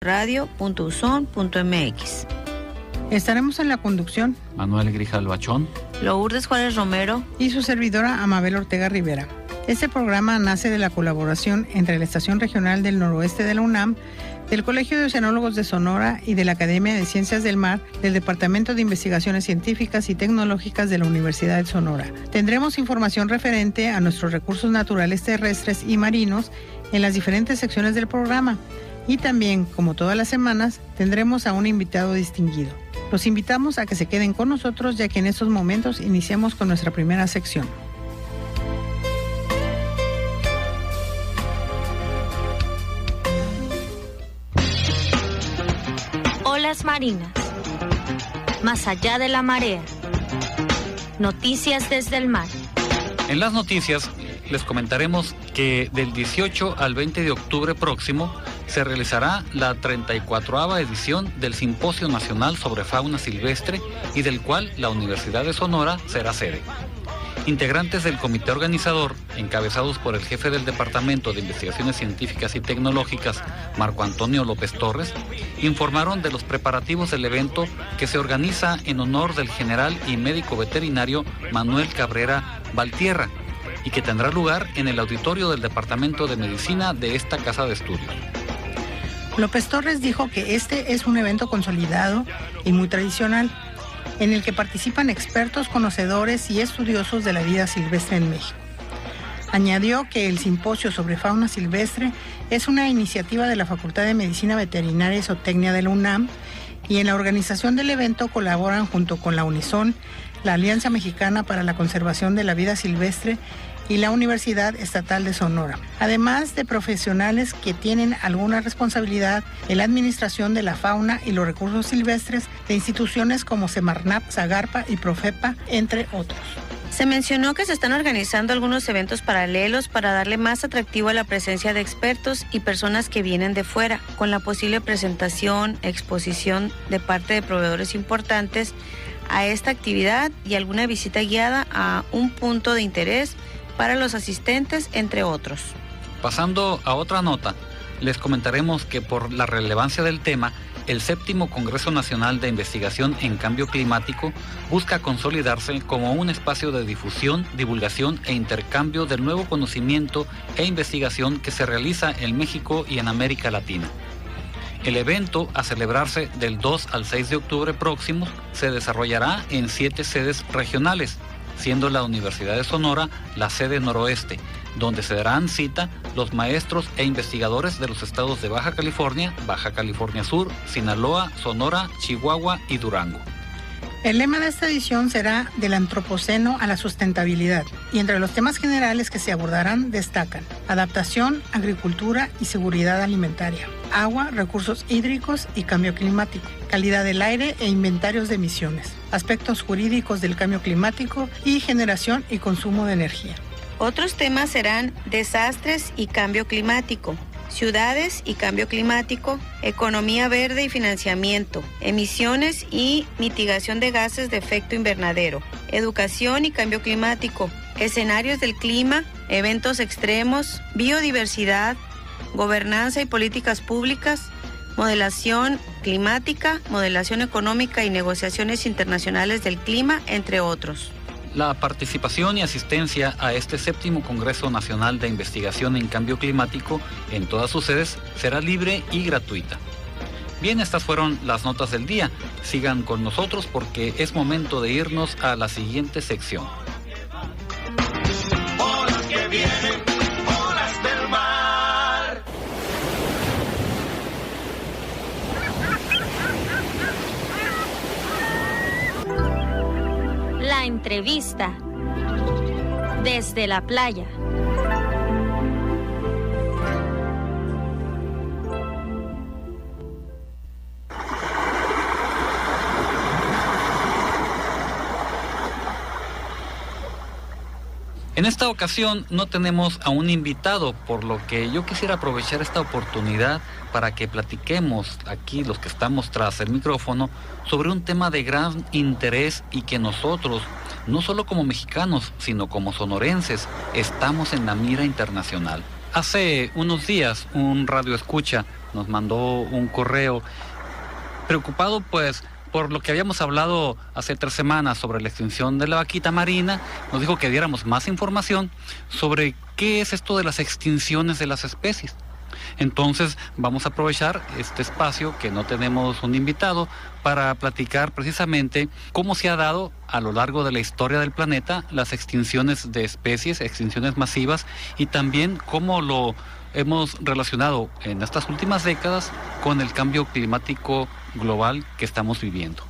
radio.uson.mx. Estaremos en la conducción Manuel Grijal Bachón, Lourdes Juárez Romero y su servidora Amabel Ortega Rivera. Este programa nace de la colaboración entre la Estación Regional del Noroeste de la UNAM, del Colegio de Oceanólogos de Sonora y de la Academia de Ciencias del Mar del Departamento de Investigaciones Científicas y Tecnológicas de la Universidad de Sonora. Tendremos información referente a nuestros recursos naturales terrestres y marinos en las diferentes secciones del programa. Y también, como todas las semanas, tendremos a un invitado distinguido. Los invitamos a que se queden con nosotros, ya que en estos momentos iniciamos con nuestra primera sección. Olas marinas. Más allá de la marea. Noticias desde el mar. En las noticias les comentaremos que del 18 al 20 de octubre próximo se realizará la 34ª edición del Simposio Nacional sobre Fauna Silvestre y del cual la Universidad de Sonora será sede. Integrantes del comité organizador, encabezados por el jefe del Departamento de Investigaciones Científicas y Tecnológicas, Marco Antonio López Torres, informaron de los preparativos del evento que se organiza en honor del general y médico veterinario Manuel Cabrera Valtierra y que tendrá lugar en el auditorio del Departamento de Medicina de esta casa de estudios. López Torres dijo que este es un evento consolidado y muy tradicional, en el que participan expertos, conocedores y estudiosos de la vida silvestre en México. Añadió que el Simposio sobre Fauna Silvestre es una iniciativa de la Facultad de Medicina Veterinaria y Zootecnia de la UNAM y en la organización del evento colaboran junto con la Unison, la Alianza Mexicana para la Conservación de la Vida Silvestre y la Universidad Estatal de Sonora, además de profesionales que tienen alguna responsabilidad en la administración de la fauna y los recursos silvestres de instituciones como Semarnat, Zagarpa y Profepa, entre otros. Se mencionó que se están organizando algunos eventos paralelos para darle más atractivo a la presencia de expertos y personas que vienen de fuera, con la posible presentación, exposición de parte de proveedores importantes a esta actividad y alguna visita guiada a un punto de interés para los asistentes, entre otros. Pasando a otra nota, les comentaremos que por la relevancia del tema, el 7º Congreso Nacional de Investigación en Cambio Climático busca consolidarse como un espacio de difusión, divulgación e intercambio del nuevo conocimiento e investigación que se realiza en México y en América Latina. El evento, a celebrarse del 2 al 6 de octubre próximos, se desarrollará en 7 sedes regionales, siendo la Universidad de Sonora la sede noroeste, donde se darán cita los maestros e investigadores de los estados de Baja California Sur, Sinaloa, Sonora, Chihuahua y Durango. El lema de esta edición será del antropoceno a la sustentabilidad, y entre los temas generales que se abordarán destacan adaptación, agricultura y seguridad alimentaria, agua, recursos hídricos y cambio climático, calidad del aire e inventarios de emisiones, aspectos jurídicos del cambio climático y generación y consumo de energía. Otros temas serán desastres y cambio climático, ciudades y cambio climático, economía verde y financiamiento, emisiones y mitigación de gases de efecto invernadero, educación y cambio climático, escenarios del clima, eventos extremos, biodiversidad, gobernanza y políticas públicas, modelación climática, modelación económica y negociaciones internacionales del clima, entre otros. La participación y asistencia a este 7º Congreso Nacional de Investigación en Cambio Climático en todas sus sedes será libre y gratuita. Bien, estas fueron las notas del día. Sigan con nosotros porque es momento de irnos a la siguiente sección. Olas que vienen, olas del mar. La entrevista desde la playa. En esta ocasión no tenemos a un invitado, por lo que yo quisiera aprovechar esta oportunidad para que platiquemos aquí, los que estamos tras el micrófono, sobre un tema de gran interés y que nosotros, no solo como mexicanos, sino como sonorenses, estamos en la mira internacional. Hace unos días, un radioescucha nos mandó un correo preocupado pues por lo que habíamos hablado hace 3 semanas sobre la extinción de la vaquita marina. Nos dijo que diéramos más información sobre qué es esto de las extinciones de las especies. Entonces vamos a aprovechar este espacio que no tenemos un invitado para platicar precisamente cómo se ha dado a lo largo de la historia del planeta las extinciones de especies, extinciones masivas, y también cómo lo hemos relacionado en estas últimas décadas con el cambio climático global que estamos viviendo.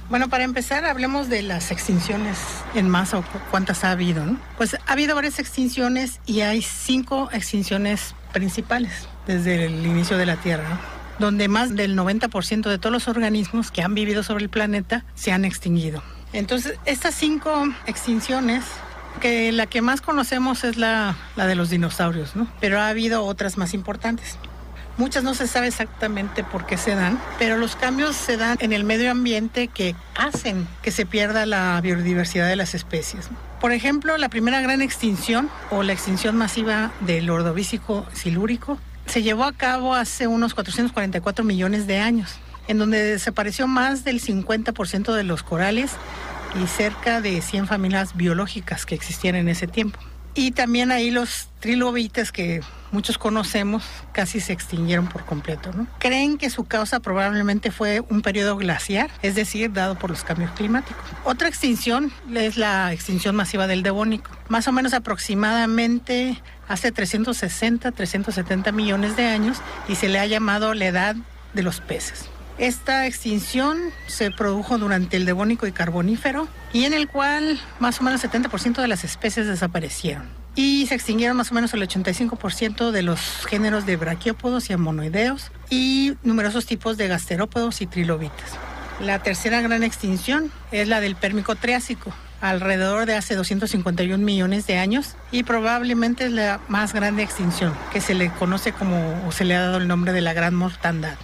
Bueno, para empezar, hablemos de las extinciones en masa o cuántas ha habido, ¿no? Pues ha habido varias extinciones y hay 5 extinciones principales desde el inicio de la Tierra, ¿no? Donde más del 90% de todos los organismos que han vivido sobre el planeta se han extinguido. Entonces, estas 5 extinciones, que la que más conocemos es la de los dinosaurios, ¿no? Pero ha habido otras más importantes. Muchas no se sabe exactamente por qué se dan, pero los cambios se dan en el medio ambiente que hacen que se pierda la biodiversidad de las especies. Por ejemplo, la primera gran extinción o la extinción masiva del Ordovícico silúrico se llevó a cabo hace unos 444 millones de años, en donde desapareció más del 50% de los corales y cerca de 100 familias biológicas que existían en ese tiempo. Y también ahí los trilobites que muchos conocemos casi se extinguieron por completo, ¿no? Creen que su causa probablemente fue un periodo glaciar, es decir, dado por los cambios climáticos. Otra extinción es la extinción masiva del Devónico, más o menos aproximadamente hace 370 millones de años, y se le ha llamado la edad de los peces. Esta extinción se produjo durante el Devónico y Carbonífero, y en el cual más o menos 70% de las especies desaparecieron. Y se extinguieron más o menos el 85% de los géneros de braquiópodos y amonoideos y numerosos tipos de gasterópodos y trilobites. La tercera gran extinción es la del Pérmico Triásico, alrededor de hace 251 millones de años, y probablemente es la más grande extinción, que se le conoce como, o se le ha dado el nombre de la Gran Mortandad.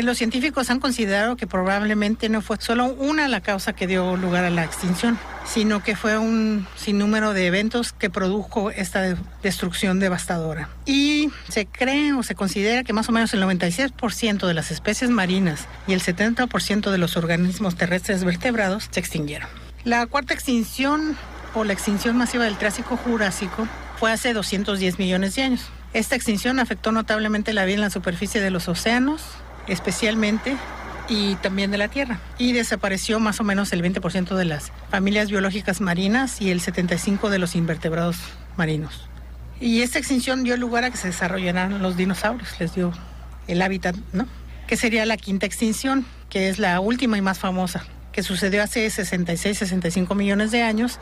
Los científicos han considerado que probablemente no fue solo una la causa que dio lugar a la extinción, sino que fue un sinnúmero de eventos que produjo esta destrucción devastadora. Y se cree o se considera que más o menos el 96% de las especies marinas y el 70% de los organismos terrestres vertebrados se extinguieron. La cuarta extinción o la extinción masiva del Triásico-Jurásico fue hace 210 millones de años. Esta extinción afectó notablemente la vida en la superficie de los océanos, especialmente, y también de la Tierra. Y desapareció más o menos el 20% de las familias biológicas marinas y el 75% de los invertebrados marinos. Y esta extinción dio lugar a que se desarrollaran los dinosaurios, les dio el hábitat, ¿no? Que sería la quinta extinción, que es la última y más famosa, que sucedió hace 65 millones de años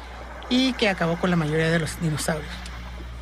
y que acabó con la mayoría de los dinosaurios.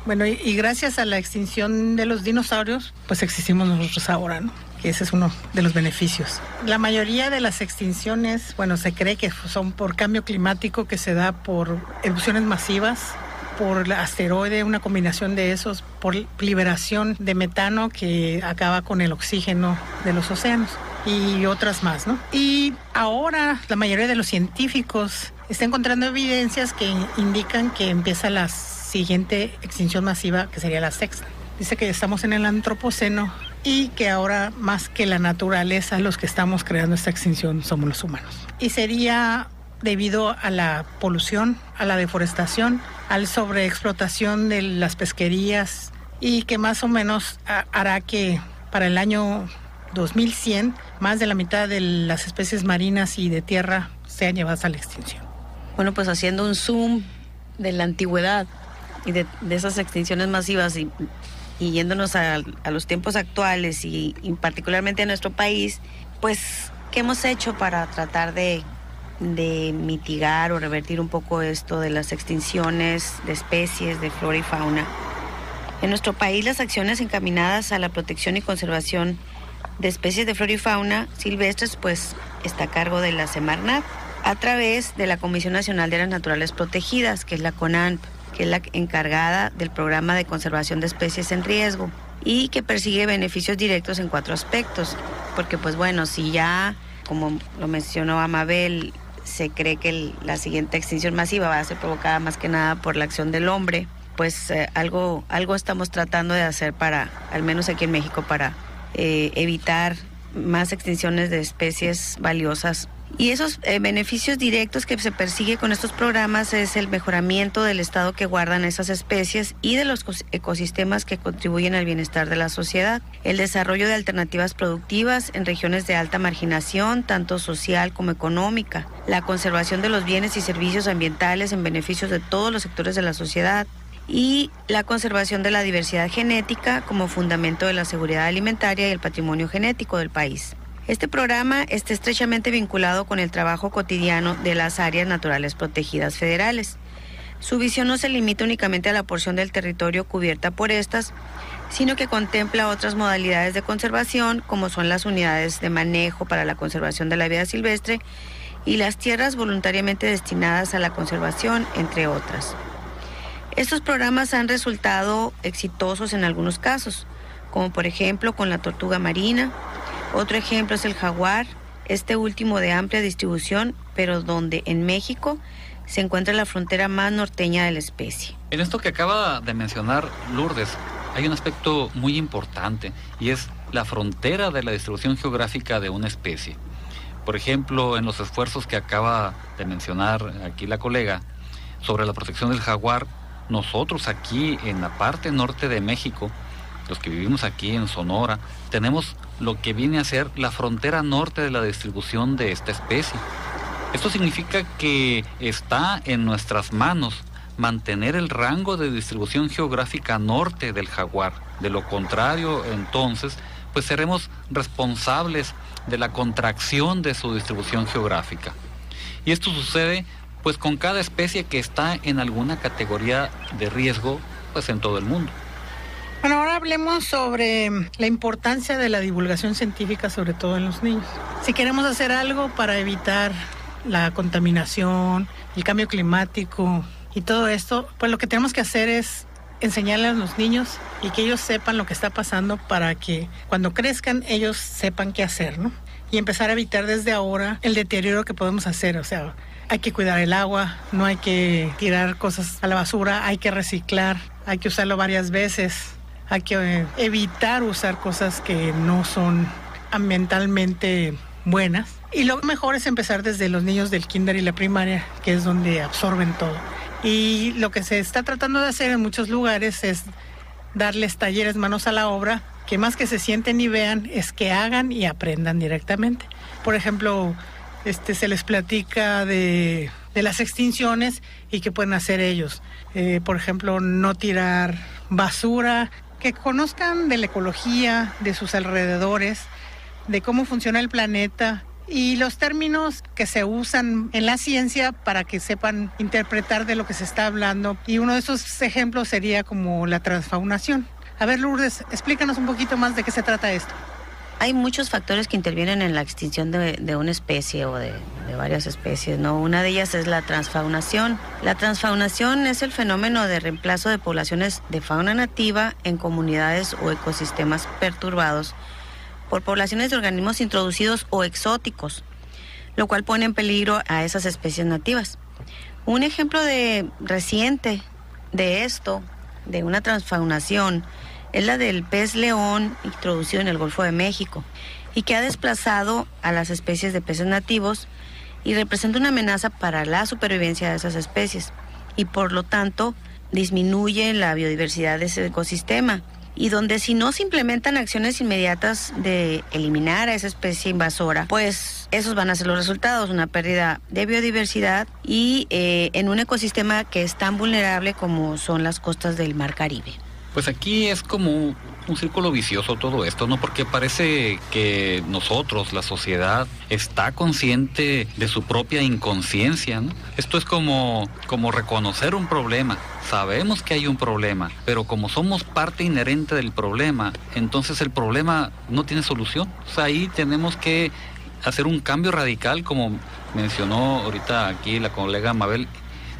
Bueno, y gracias a la extinción de los dinosaurios, pues existimos nosotros ahora, ¿no? Que ese es uno de los beneficios. La mayoría de las extinciones, bueno, se cree que son por cambio climático que se da por erupciones masivas, por asteroide, una combinación de esos, por liberación de metano que acaba con el oxígeno de los océanos y otras más, ¿no? Y ahora la mayoría de los científicos está encontrando evidencias que indican que empieza la siguiente extinción masiva, que sería la sexta. Dice que estamos en el antropoceno y que ahora más que la naturaleza los que estamos creando esta extinción somos los humanos. Y sería debido a la polución, a la deforestación, a la sobreexplotación de las pesquerías, y que más o menos hará que para el año 2100 más de la mitad de las especies marinas y de tierra sean llevadas a la extinción. Bueno, pues haciendo un zoom de la antigüedad y de esas extinciones masivas y yéndonos a los tiempos actuales y particularmente a nuestro país, pues, ¿qué hemos hecho para tratar de mitigar o revertir un poco esto de las extinciones de especies, de flora y fauna? En nuestro país, las acciones encaminadas a la protección y conservación de especies de flora y fauna silvestres, pues, está a cargo de la Semarnat a través de la Comisión Nacional de Áreas Naturales Protegidas, que es la CONANP, que es la encargada del programa de conservación de especies en riesgo y que persigue beneficios directos en 4 aspectos. Porque, pues bueno, si ya, como lo mencionó Amabel, se cree que la siguiente extinción masiva va a ser provocada más que nada por la acción del hombre, pues algo estamos tratando de hacer para, al menos aquí en México, para evitar más extinciones de especies valiosas. Y esos beneficios directos que se persigue con estos programas es el mejoramiento del estado que guardan esas especies y de los ecosistemas que contribuyen al bienestar de la sociedad, el desarrollo de alternativas productivas en regiones de alta marginación, tanto social como económica, la conservación de los bienes y servicios ambientales en beneficio de todos los sectores de la sociedad, y la conservación de la diversidad genética como fundamento de la seguridad alimentaria y el patrimonio genético del país. Este programa está estrechamente vinculado con el trabajo cotidiano de las áreas naturales protegidas federales. Su visión no se limita únicamente a la porción del territorio cubierta por estas, sino que contempla otras modalidades de conservación, como son las unidades de manejo para la conservación de la vida silvestre y las tierras voluntariamente destinadas a la conservación, entre otras. Estos programas han resultado exitosos en algunos casos, como por ejemplo con la tortuga marina. Otro ejemplo es el jaguar, este último de amplia distribución, pero donde en México se encuentra la frontera más norteña de la especie. En esto que acaba de mencionar Lourdes, hay un aspecto muy importante y es la frontera de la distribución geográfica de una especie. Por ejemplo, en los esfuerzos que acaba de mencionar aquí la colega sobre la protección del jaguar, nosotros aquí en la parte norte de México, los que vivimos aquí en Sonora, tenemos lo que viene a ser la frontera norte de la distribución de esta especie. Esto significa que está en nuestras manos mantener el rango de distribución geográfica norte del jaguar. De lo contrario, entonces, pues seremos responsables de la contracción de su distribución geográfica. Y esto sucede pues con cada especie que está en alguna categoría de riesgo pues en todo el mundo. Bueno, ahora hablemos sobre la importancia de la divulgación científica, sobre todo en los niños. Si queremos hacer algo para evitar la contaminación, el cambio climático y todo esto, pues lo que tenemos que hacer es enseñarle a los niños y que ellos sepan lo que está pasando para que cuando crezcan ellos sepan qué hacer, ¿no? Y empezar a evitar desde ahora el deterioro que podemos hacer, o sea, hay que cuidar el agua, no hay que tirar cosas a la basura, hay que reciclar, hay que usarlo varias veces. Hay que evitar usar cosas que no son ambientalmente buenas. Y lo mejor es empezar desde los niños del kinder y la primaria, que es donde absorben todo. Y lo que se está tratando de hacer en muchos lugares es darles talleres manos a la obra, que más que se sienten y vean, es que hagan y aprendan directamente. Por ejemplo, se les platica de las extinciones y qué pueden hacer ellos. Por ejemplo, no tirar basura, que conozcan de la ecología, de sus alrededores, de cómo funciona el planeta y los términos que se usan en la ciencia para que sepan interpretar de lo que se está hablando. Y uno de esos ejemplos sería como la transfaunación. A ver, Lourdes, explícanos un poquito más de qué se trata esto. Hay muchos factores que intervienen en la extinción de una especie o de varias especies, ¿no? Una de ellas es la transfaunación. La transfaunación es el fenómeno de reemplazo de poblaciones de fauna nativa en comunidades o ecosistemas perturbados por poblaciones de organismos introducidos o exóticos, lo cual pone en peligro a esas especies nativas. Un ejemplo reciente de esto, de una transfaunación, es la del pez león introducido en el Golfo de México y que ha desplazado a las especies de peces nativos y representa una amenaza para la supervivencia de esas especies y por lo tanto disminuye la biodiversidad de ese ecosistema y donde si no se implementan acciones inmediatas de eliminar a esa especie invasora, pues esos van a ser los resultados, una pérdida de biodiversidad y en un ecosistema que es tan vulnerable como son las costas del Mar Caribe. Pues aquí es como un círculo vicioso todo esto, ¿no? Porque parece que nosotros, la sociedad, está consciente de su propia inconsciencia, ¿no? Esto es como reconocer un problema. Sabemos que hay un problema, pero como somos parte inherente del problema, entonces el problema no tiene solución. O sea, ahí tenemos que hacer un cambio radical, como mencionó ahorita aquí la colega Mabel,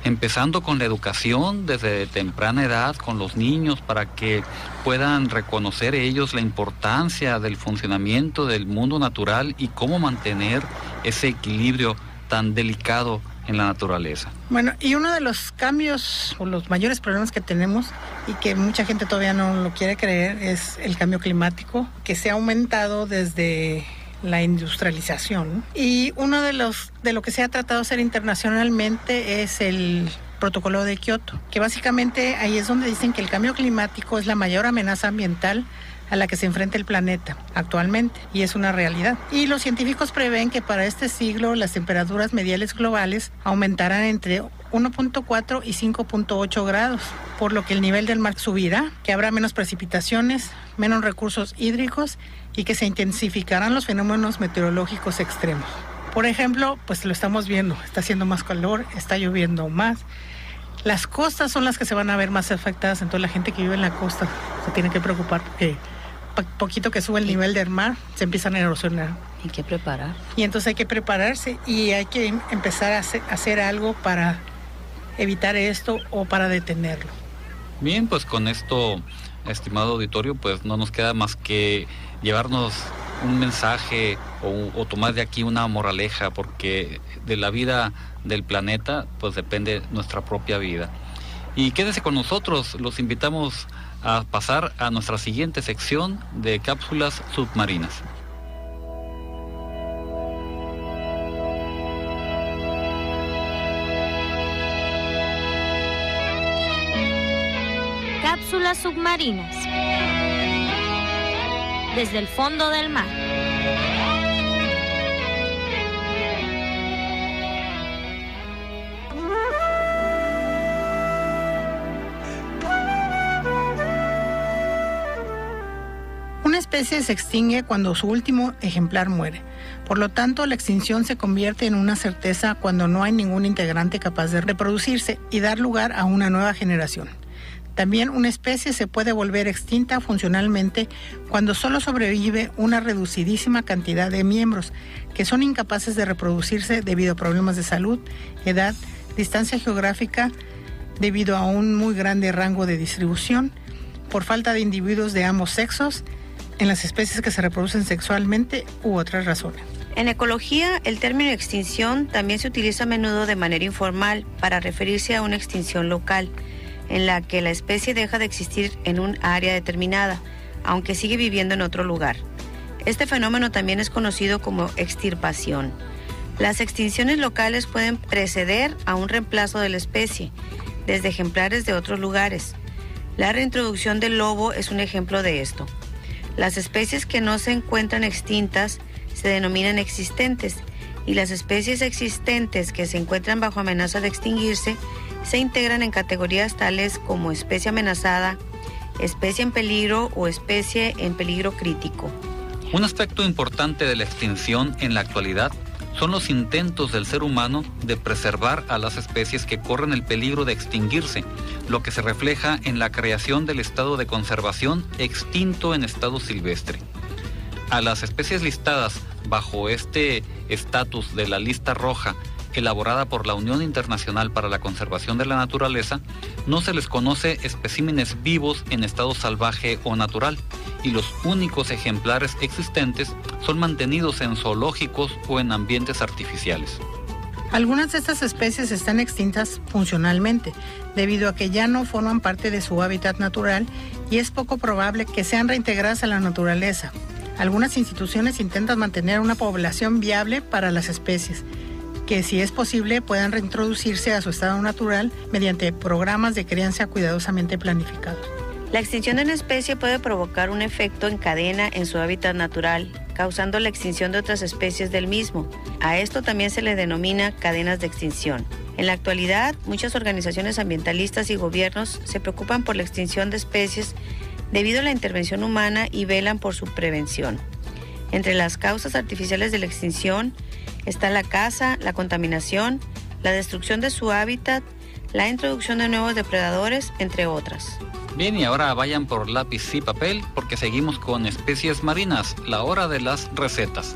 empezando con la educación desde temprana edad con los niños para que puedan reconocer ellos la importancia del funcionamiento del mundo natural y cómo mantener ese equilibrio tan delicado en la naturaleza. Bueno, y uno de los cambios o los mayores problemas que tenemos y que mucha gente todavía no lo quiere creer es el cambio climático, que se ha aumentado desde la industrialización. Y uno de lo que se ha tratado de hacer internacionalmente es el Protocolo de Kioto, que básicamente ahí es donde dicen que el cambio climático es la mayor amenaza ambiental a la que se enfrenta el planeta actualmente, y es una realidad. Y los científicos prevén que para este siglo las temperaturas mediales globales aumentarán entre 1.4 y 5.8 grados, por lo que el nivel del mar subirá, que habrá menos precipitaciones, menos recursos hídricos y que se intensificarán los fenómenos meteorológicos extremos. Por ejemplo, pues lo estamos viendo, está haciendo más calor, está lloviendo más. Las costas son las que se van a ver más afectadas, entonces la gente que vive en la costa se tiene que preocupar porque poquito que sube el nivel del mar, se empiezan a erosionar. Hay que preparar. Y entonces hay que prepararse y hay que empezar a hacer algo para evitar esto o para detenerlo. Bien, pues con esto, estimado auditorio, pues no nos queda más que llevarnos un mensaje o tomar de aquí una moraleja, porque de la vida del planeta pues depende nuestra propia vida. Y quédese con nosotros, los invitamos a pasar a nuestra siguiente sección de cápsulas submarinas. Cápsulas submarinas. Desde el fondo del mar. Una especie se extingue cuando su último ejemplar muere. Por lo tanto, la extinción se convierte en una certeza cuando no hay ningún integrante capaz de reproducirse y dar lugar a una nueva generación. También una especie se puede volver extinta funcionalmente cuando solo sobrevive una reducidísima cantidad de miembros que son incapaces de reproducirse debido a problemas de salud, edad, distancia geográfica, debido a un muy grande rango de distribución, por falta de individuos de ambos sexos, en las especies que se reproducen sexualmente u otras razones. En ecología, el término extinción también se utiliza a menudo de manera informal para referirse a una extinción local, en la que la especie deja de existir en un área determinada, aunque sigue viviendo en otro lugar. Este fenómeno también es conocido como extirpación. Las extinciones locales pueden preceder a un reemplazo de la especie, desde ejemplares de otros lugares. La reintroducción del lobo es un ejemplo de esto. Las especies que no se encuentran extintas se denominan existentes, y las especies existentes que se encuentran bajo amenaza de extinguirse se integran en categorías tales como especie amenazada, especie en peligro o especie en peligro crítico. Un aspecto importante de la extinción en la actualidad son los intentos del ser humano de preservar a las especies que corren el peligro de extinguirse, lo que se refleja en la creación del estado de conservación extinto en estado silvestre. A las especies listadas bajo este estatus de la lista roja, elaborada por la Unión Internacional para la Conservación de la Naturaleza, no se les conoce especímenes vivos en estado salvaje o natural, y los únicos ejemplares existentes son mantenidos en zoológicos o en ambientes artificiales. Algunas de estas especies están extintas funcionalmente, debido a que ya no forman parte de su hábitat natural y es poco probable que sean reintegradas a la naturaleza. Algunas instituciones intentan mantener una población viable para las especies, que si es posible puedan reintroducirse a su estado natural mediante programas de crianza cuidadosamente planificados. La extinción de una especie puede provocar un efecto en cadena en su hábitat natural, causando la extinción de otras especies del mismo. A esto también se le denomina cadenas de extinción. En la actualidad, muchas organizaciones ambientalistas y gobiernos se preocupan por la extinción de especies debido a la intervención humana y velan por su prevención. Entre las causas artificiales de la extinción está la caza, la contaminación, la destrucción de su hábitat, la introducción de nuevos depredadores, entre otras. Bien, y ahora vayan por lápiz y papel porque seguimos con especies marinas, la hora de las recetas.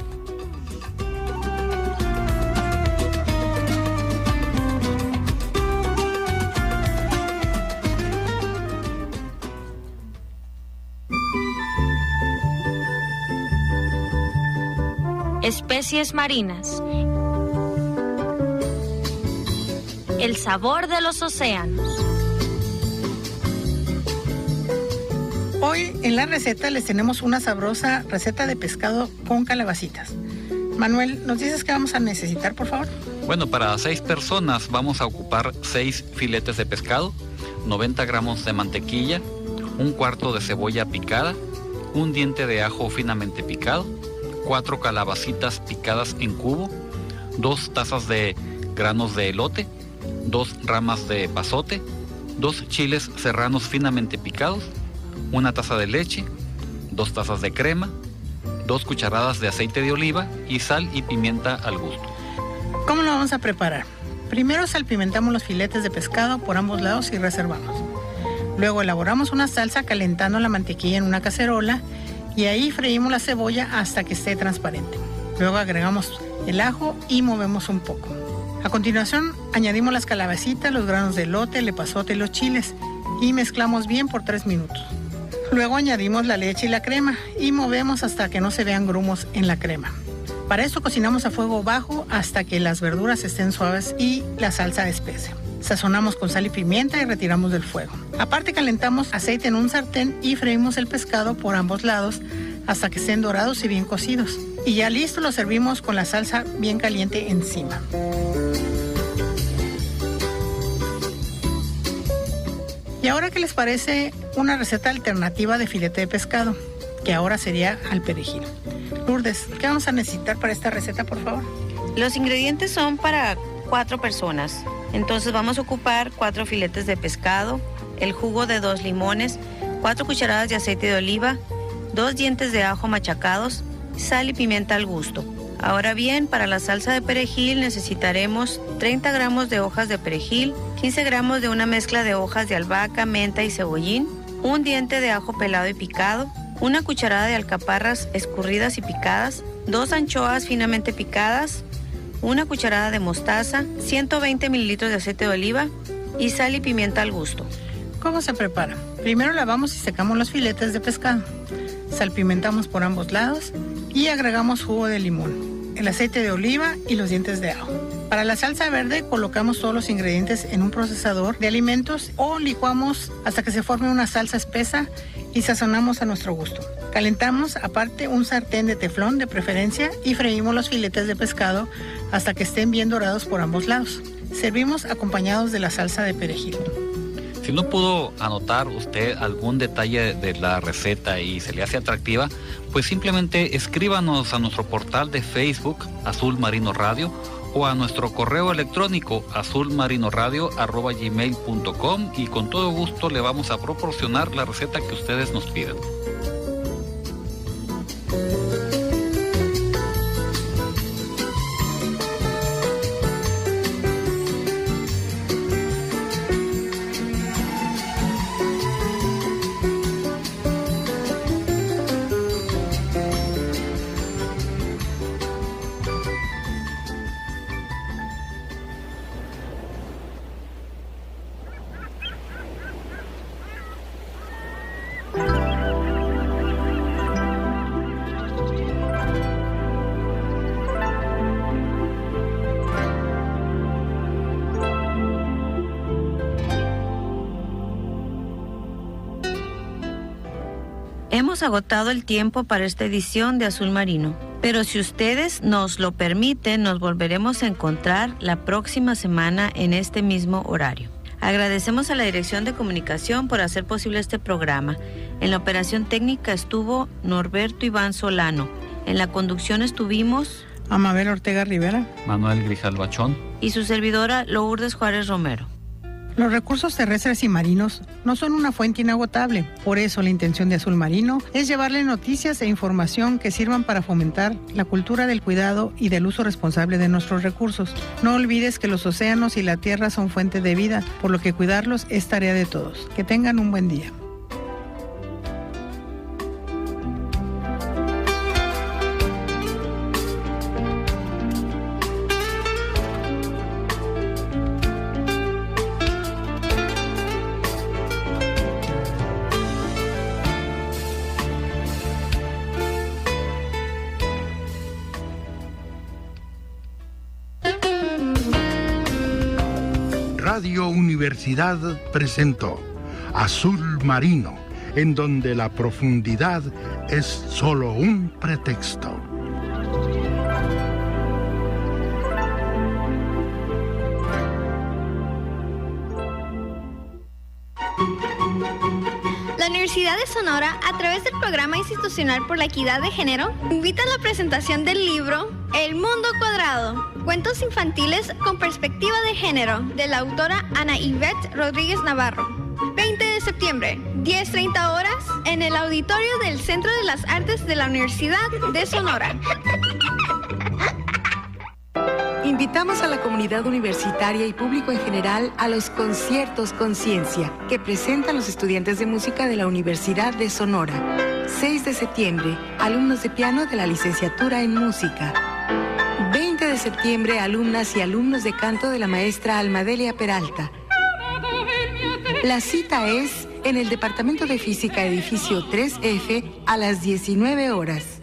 Especies marinas. El sabor de los océanos. Hoy en la receta les tenemos una sabrosa receta de pescado con calabacitas. Manuel, ¿nos dices qué vamos a necesitar, por favor? Bueno, para 6 personas vamos a ocupar 6 filetes de pescado, 90 gramos de mantequilla, un cuarto de cebolla picada, un diente de ajo finamente picado, 4 calabacitas picadas en cubo, 2 tazas de granos de elote, 2 ramas de pasote, 2 chiles serranos finamente picados, 1 taza de leche, 2 tazas de crema, 2 cucharadas de aceite de oliva y sal y pimienta al gusto. ¿Cómo lo vamos a preparar? Primero salpimentamos los filetes de pescado por ambos lados y reservamos. Luego elaboramos una salsa calentando la mantequilla en una cacerola y ahí freímos la cebolla hasta que esté transparente. Luego agregamos el ajo y movemos un poco. A continuación añadimos las calabacitas, los granos de elote, el epazote y los chiles y mezclamos bien por 3 minutos. Luego añadimos la leche y la crema y movemos hasta que no se vean grumos en la crema. Para esto cocinamos a fuego bajo hasta que las verduras estén suaves y la salsa espese. Sazonamos con sal y pimienta y retiramos del fuego. Aparte calentamos aceite en un sartén y freímos el pescado por ambos lados hasta que estén dorados y bien cocidos. Y ya listo, lo servimos con la salsa bien caliente encima. ¿Y ahora qué les parece una receta alternativa de filete de pescado? Que ahora sería al perejil. Lourdes, ¿qué vamos a necesitar para esta receta, por favor? Los ingredientes son para 4 personas. Entonces vamos a ocupar 4 filetes de pescado, el jugo de 2 limones, 4 cucharadas de aceite de oliva, 2 dientes de ajo machacados, sal y pimienta al gusto. Ahora bien, para la salsa de perejil necesitaremos 30 gramos de hojas de perejil, 15 gramos de una mezcla de hojas de albahaca, menta y cebollín, un diente de ajo pelado y picado, una cucharada de alcaparras escurridas y picadas, 2 anchoas finamente picadas, una cucharada de mostaza, 120 mililitros de aceite de oliva y sal y pimienta al gusto. ¿Cómo se prepara? Primero lavamos y secamos los filetes de pescado. Salpimentamos por ambos lados y agregamos jugo de limón, el aceite de oliva y los dientes de ajo. Para la salsa verde colocamos todos los ingredientes en un procesador de alimentos o licuamos hasta que se forme una salsa espesa y sazonamos a nuestro gusto. Calentamos aparte un sartén de teflón de preferencia y freímos los filetes de pescado hasta que estén bien dorados por ambos lados. Servimos acompañados de la salsa de perejil. Si no pudo anotar usted algún detalle de la receta y se le hace atractiva, pues simplemente escríbanos a nuestro portal de Facebook, Azul Marino Radio, o a nuestro correo electrónico azulmarinoradio@gmail.com y con todo gusto le vamos a proporcionar la receta que ustedes nos pidan. Hemos agotado el tiempo para esta edición de Azul Marino, pero si ustedes nos lo permiten, nos volveremos a encontrar la próxima semana en este mismo horario. Agradecemos a la Dirección de Comunicación por hacer posible este programa. En la operación técnica estuvo Norberto Iván Solano. En la conducción estuvimos Amabel Ortega Rivera, Manuel Grijalva Chón y su servidora Lourdes Juárez Romero. Los recursos terrestres y marinos no son una fuente inagotable. Por eso la intención de Azul Marino es llevarle noticias e información que sirvan para fomentar la cultura del cuidado y del uso responsable de nuestros recursos. No olvides que los océanos y la tierra son fuente de vida, por lo que cuidarlos es tarea de todos. Que tengan un buen día. Radio Universidad presentó Azul Marino, en donde la profundidad es solo un pretexto. La Universidad de Sonora, a través del Programa Institucional por la Equidad de Género, invita a la presentación del libro El Mundo Cuadrado, cuentos infantiles con perspectiva de género, de la autora Ana Ivette Rodríguez Navarro. 20 de septiembre, 10:30 horas, en el auditorio del Centro de las Artes de la Universidad de Sonora. Invitamos a la comunidad universitaria y público en general a los conciertos Conciencia que presentan los estudiantes de música de la Universidad de Sonora. 6 de septiembre, alumnos de piano de la licenciatura en música. 20 de septiembre, alumnas y alumnos de canto de la maestra Almadelia Peralta. La cita es en el Departamento de Física, edificio 3F, a las 19 horas.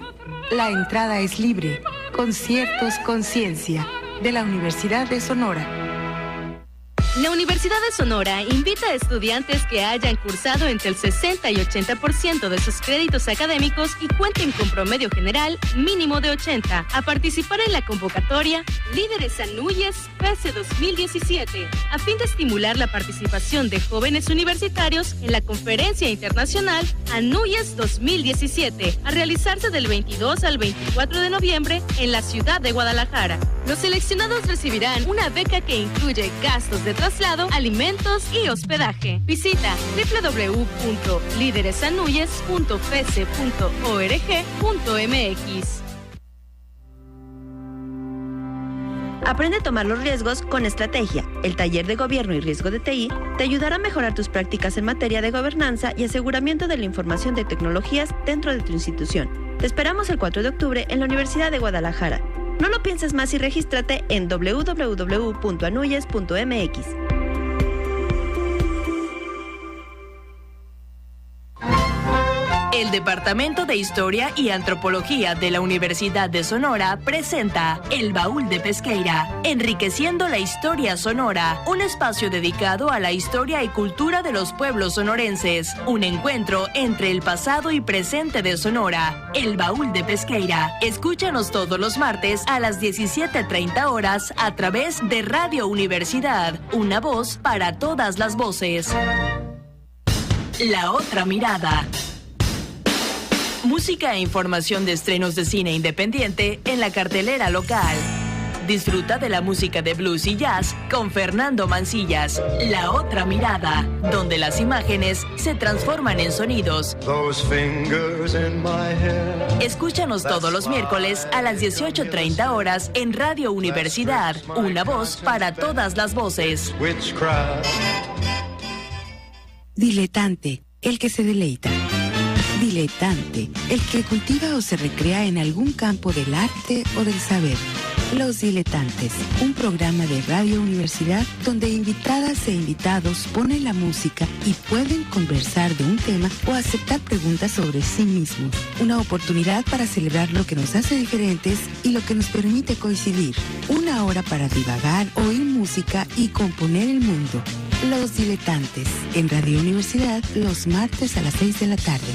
La entrada es libre. Conciertos Conciencia, de la Universidad de Sonora. La Universidad de Sonora invita a estudiantes que hayan cursado entre el 60 y 80% de sus créditos académicos y cuenten con promedio general mínimo de 80 a participar en la convocatoria Líderes Anuyes PESE 2017, a fin de estimular la participación de jóvenes universitarios en la Conferencia Internacional Anuyes 2017, a realizarse del 22 al 24 de noviembre en la ciudad de Guadalajara. Los seleccionados recibirán una beca que incluye gastos de traslado, alimentos y hospedaje. Visita www.lideresanuyes.fese.org.mx. Aprende a tomar los riesgos con estrategia. El taller de Gobierno y Riesgo de TI te ayudará a mejorar tus prácticas en materia de gobernanza y aseguramiento de la información de tecnologías dentro de tu institución. Te esperamos el 4 de octubre en la Universidad de Guadalajara. No lo pienses más y regístrate en www.anuyes.mx. El Departamento de Historia y Antropología de la Universidad de Sonora presenta El Baúl de Pesqueira, enriqueciendo la historia sonora, un espacio dedicado a la historia y cultura de los pueblos sonorenses, un encuentro entre el pasado y presente de Sonora. El Baúl de Pesqueira. Escúchanos todos los martes a las 17:30 horas a través de Radio Universidad, una voz para todas las voces. La otra mirada. Música e información de estrenos de cine independiente en la cartelera local. Disfruta de la música de blues y jazz con Fernando Mancillas. La otra mirada, donde las imágenes se transforman en sonidos. Escúchanos todos los miércoles a las 18:30 horas en Radio Universidad, una voz para todas las voces. Diletante, el que se deleita. Diletante, el que cultiva o se recrea en algún campo del arte o del saber. Los Diletantes, un programa de Radio Universidad donde invitadas e invitados ponen la música y pueden conversar de un tema o aceptar preguntas sobre sí mismos. Una oportunidad para celebrar lo que nos hace diferentes y lo que nos permite coincidir. Una hora para divagar, oír música y componer el mundo. Los Diletantes, en Radio Universidad, los martes a las 6 de la tarde.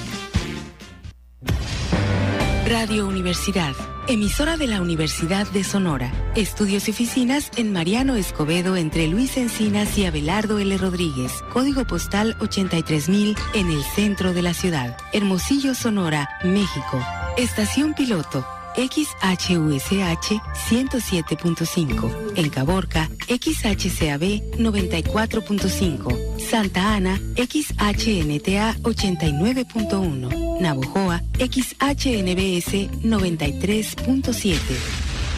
Radio Universidad, emisora de la Universidad de Sonora. Estudios y oficinas en Mariano Escobedo entre Luis Encinas y Abelardo L. Rodríguez. Código postal 83,000 en el centro de la ciudad. Hermosillo, Sonora, México. Estación piloto XHUSH 107.5. En Caborca, XHCAB 94.5. Santa Ana, XHNTA 89.1. Navojoa, XHNBS 93.7.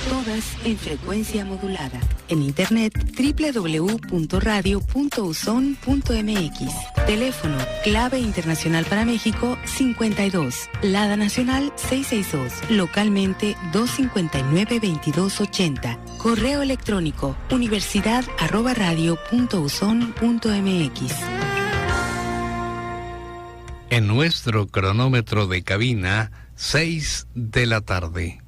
Todas en frecuencia modulada. En internet www.radio.uson.mx. Teléfono, clave internacional para México 52, Lada Nacional 662, localmente 259-2280. Correo electrónico, universidad@radio.uson.mx. En nuestro cronómetro de cabina, 6 de la tarde.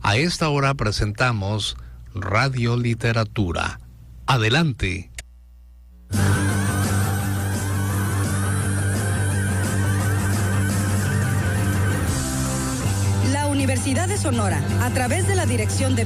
A esta hora presentamos Radio Literatura. Adelante. Universidad de Sonora, a través de la Dirección de